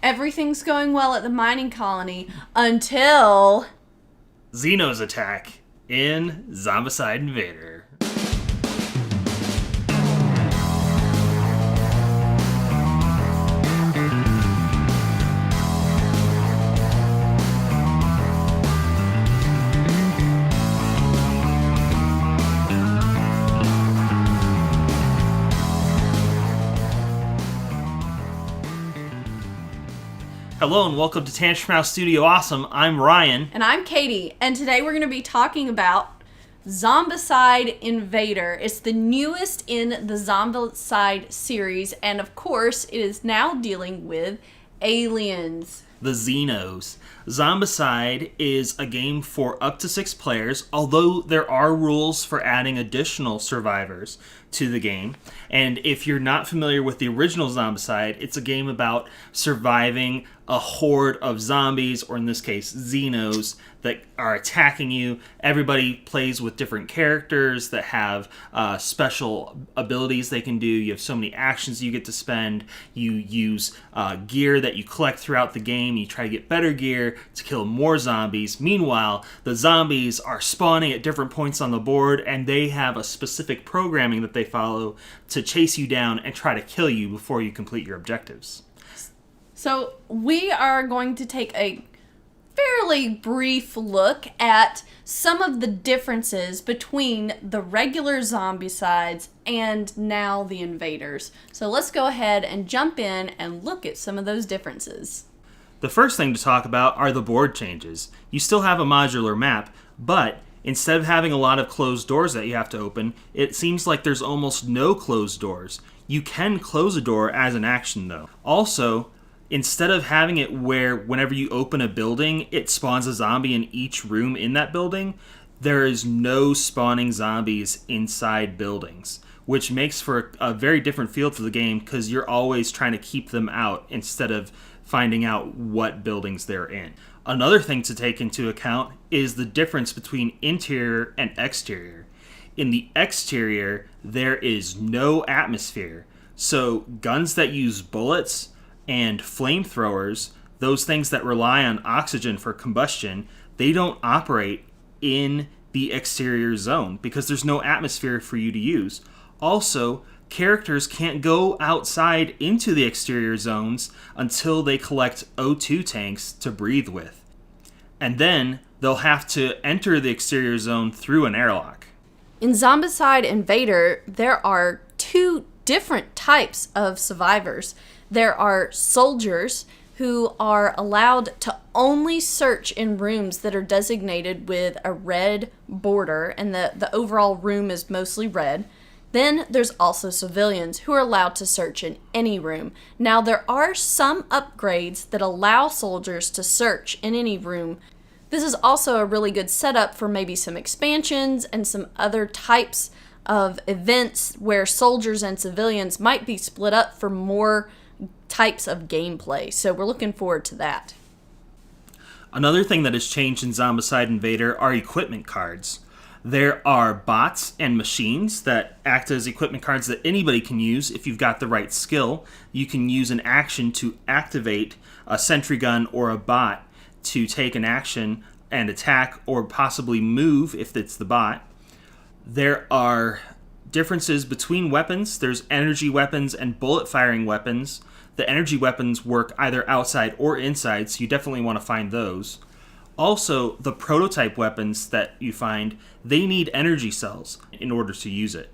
Everything's going well at the mining colony until... Xenos attack in Zombicide Invader. Hello and welcome to Tantrum House Studio Awesome. I'm Ryan. And I'm Katie. And today we're going to be talking about Zombicide Invader. It's the newest in the Zombicide series. And of course, it is now dealing with aliens. The Xenos. Zombicide is a game for up to 6 players, although there are rules for adding additional survivors to the game. And if you're not familiar with the original Zombicide, it's a game about surviving a horde of zombies, or in this case, Xenos, that are attacking you. Everybody plays with different characters that have special abilities they can do. You have so many actions you get to spend. You use gear that you collect throughout the game. You try to get better gear to kill more zombies. Meanwhile, the zombies are spawning at different points on the board, and they have a specific programming that they follow to chase you down and try to kill you before you complete your objectives. So we are going to take a fairly brief look at some of the differences between the regular Zombicides and now the Invaders. So let's go ahead and jump in and look at some of those differences. The first thing to talk about are the board changes. You still have a modular map, but instead of having a lot of closed doors that you have to open, it seems like there's almost no closed doors. You can close a door as an action, though. Also, instead of having it where whenever you open a building, it spawns a zombie in each room in that building, there is no spawning zombies inside buildings, which makes for a very different feel to the game because you're always trying to keep them out instead of finding out what buildings they're in. Another thing to take into account is the difference between interior and exterior. In the exterior, there is no atmosphere, so guns that use bullets and flamethrowers, those things that rely on oxygen for combustion, they don't operate in the exterior zone because there's no atmosphere for you to use. Also, characters can't go outside into the exterior zones until they collect O2 tanks to breathe with. And then they'll have to enter the exterior zone through an airlock. In Zombicide Invader, there are two different types of survivors. There are soldiers who are allowed to only search in rooms that are designated with a red border, and the overall room is mostly red. Then there's also civilians who are allowed to search in any room. Now, there are some upgrades that allow soldiers to search in any room. This is also a really good setup for maybe some expansions and some other types of events where soldiers and civilians might be split up for more types of gameplay. So we're looking forward to that. Another thing that has changed in Zombicide Invader are equipment cards. There are bots and machines that act as equipment cards that anybody can use if you've got the right skill. You can use an action to activate a sentry gun or a bot to take an action and attack or possibly move if it's the bot. There are differences between weapons. There's energy weapons and bullet firing weapons. The energy weapons work either outside or inside, so you definitely want to find those. Also, the prototype weapons that you find, they need energy cells in order to use it.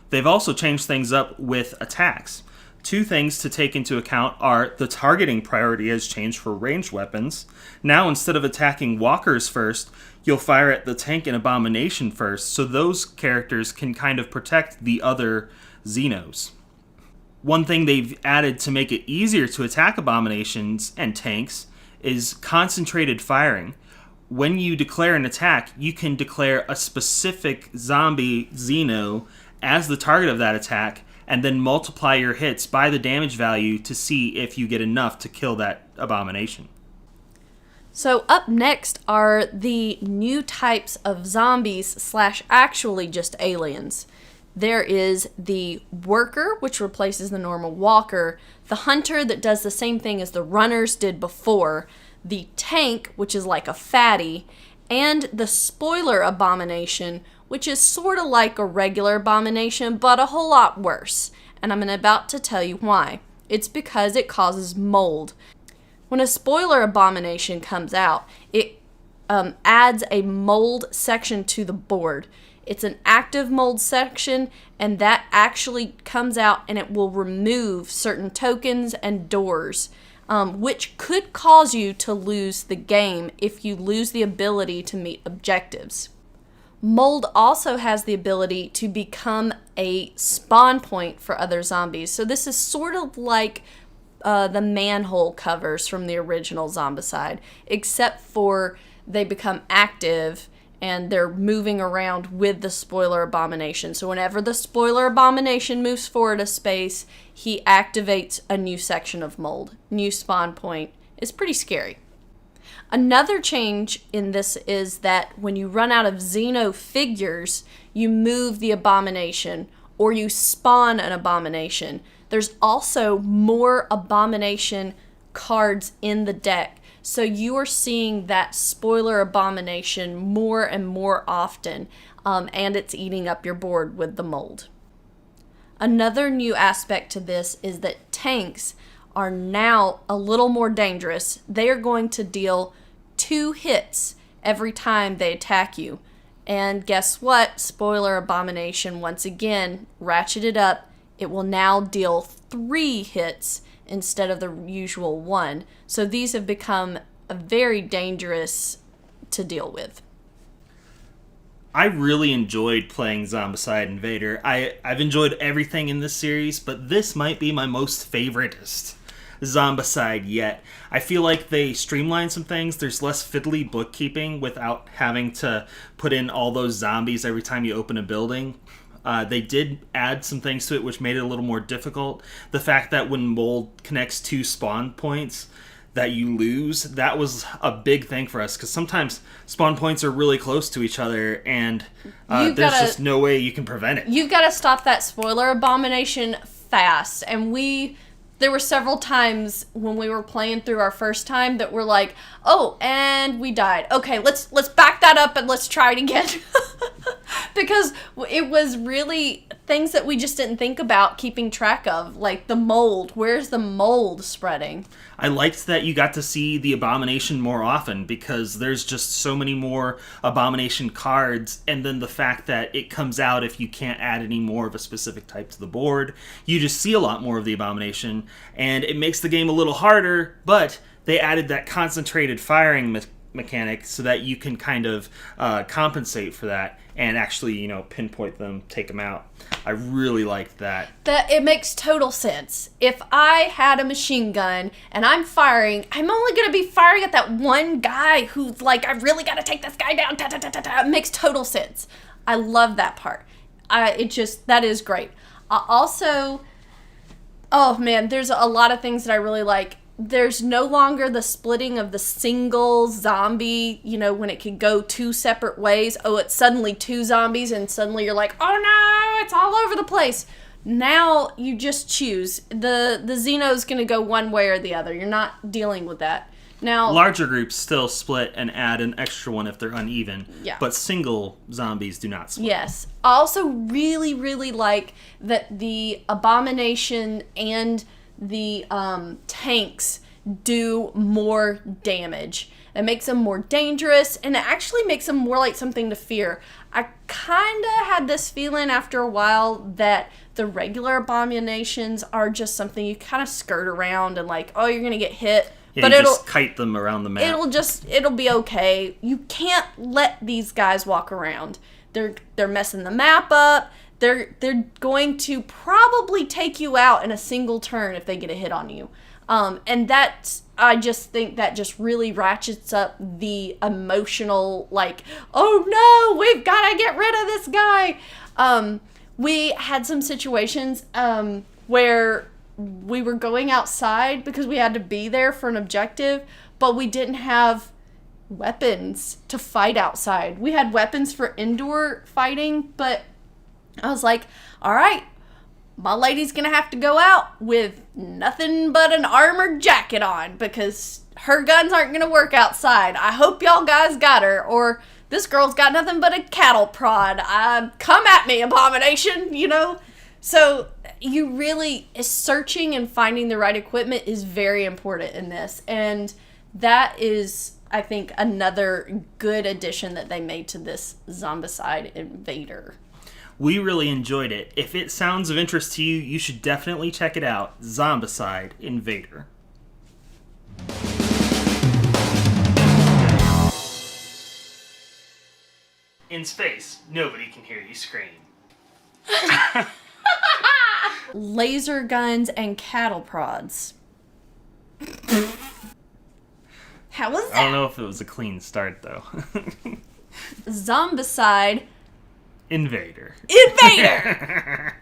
They've also changed things up with attacks. Two things to take into account are the targeting priority has changed for ranged weapons. Now, instead of attacking walkers first, you'll fire at the tank and abomination first, so those characters can kind of protect the other Xenos. One thing they've added to make it easier to attack abominations and tanks is concentrated firing. When you declare an attack, you can declare a specific zombie Xeno as the target of that attack, and then multiply your hits by the damage value to see if you get enough to kill that abomination. So up next are the new types of zombies / actually just aliens. There is the worker, which replaces the normal walker. the hunter that does the same thing as the runners did before, the tank, which is like a fatty, and the spoiler abomination, which is sort of like a regular abomination, but a whole lot worse. And I'm about to tell you why. It's because it causes mold. When a spoiler abomination comes out, it adds a mold section to the board. It's an active mold section, and that actually comes out and it will remove certain tokens and doors, which could cause you to lose the game if you lose the ability to meet objectives. Mold also has the ability to become a spawn point for other zombies. So this is sort of like the manhole covers from the original Zombicide, except for they become active and they're moving around with the spoiler abomination. So whenever the spoiler abomination moves forward a space, he activates a new section of mold, new spawn point. It's pretty scary. Another change in this is that when you run out of Xeno figures, you move the abomination or you spawn an abomination. There's also more abomination cards in the deck. So you are seeing that spoiler abomination more and more often, and it's eating up your board with the mold. Another new aspect to this is that tanks are now a little more dangerous. They are going to deal 2 hits every time they attack you. And guess what? Spoiler abomination once again ratcheted up. It will now deal 3 hits instead of the usual 1. So these have become very dangerous to deal with. I really enjoyed playing Zombicide Invader. I've enjoyed everything in this series, but this might be my most favoritist Zombicide yet. I feel like they streamlined some things. There's less fiddly bookkeeping without having to put in all those zombies every time you open a building. They did add some things to it which made it a little more difficult. The fact that when mold connects 2 spawn points that you lose, that was a big thing for us because sometimes spawn points are really close to each other and there's just no way you can prevent it. You've got to stop that spoiler abomination fast. And there were several times when we were playing through our first time that we're like, oh, and we died. Okay, let's back that up and let's try it again. Because it was really things that we just didn't think about keeping track of, like the mold. Where's the mold spreading? I liked that you got to see the abomination more often because there's just so many more abomination cards, and then the fact that it comes out if you can't add any more of a specific type to the board. You just see a lot more of the abomination, and it makes the game a little harder, but they added that concentrated firing mechanic so that you can kind of compensate for that and actually, pinpoint them, take them out. I really liked that. It makes total sense. If I had a machine gun and I'm firing, I'm only going to be firing at that one guy who's like, I really got to take this guy down. It makes total sense. I love that part. That is great. Also, oh man, there's a lot of things that I really like. There's no longer the splitting of the single zombie, when it can go 2 separate ways. Oh, it's suddenly 2 zombies and suddenly you're like, oh no, it's all over the place. Now you just choose. The Xeno's going to go one way or the other. You're not dealing with that. Now, larger groups still split and add an extra one if they're uneven. Yeah. But single zombies do not split. Yes. I also really, really like that the abomination and the tanks do more damage. It makes them more dangerous, and it actually makes them more like something to fear. I kind of had this feeling after a while that the regular abominations are just something you kind of skirt around and like, oh, you're going to get hit. Yeah, but it'll just kite them around the map. It'll be okay. You can't let these guys walk around. They're messing the map up. They're going to probably take you out in a single turn if they get a hit on you. And I just think that just really ratchets up the emotional, like, oh no, we've got to get rid of this guy. We had some situations where we were going outside because we had to be there for an objective, but we didn't have weapons to fight outside. We had weapons for indoor fighting, but I was like, all right, my lady's gonna have to go out with nothing but an armored jacket on because her guns aren't gonna work outside. I hope y'all guys got her. Or this girl's got nothing but a cattle prod. Come at me, abomination, you know? So you really, searching and finding the right equipment is very important in this. And that is, I think, another good addition that they made to this Zombicide Invader. We really enjoyed it. If it sounds of interest to you, you should definitely check it out. Zombicide Invader. In space, nobody can hear you scream. Laser guns and cattle prods. How was that? I don't know if it was a clean start, though. Zombicide Invader. Invader!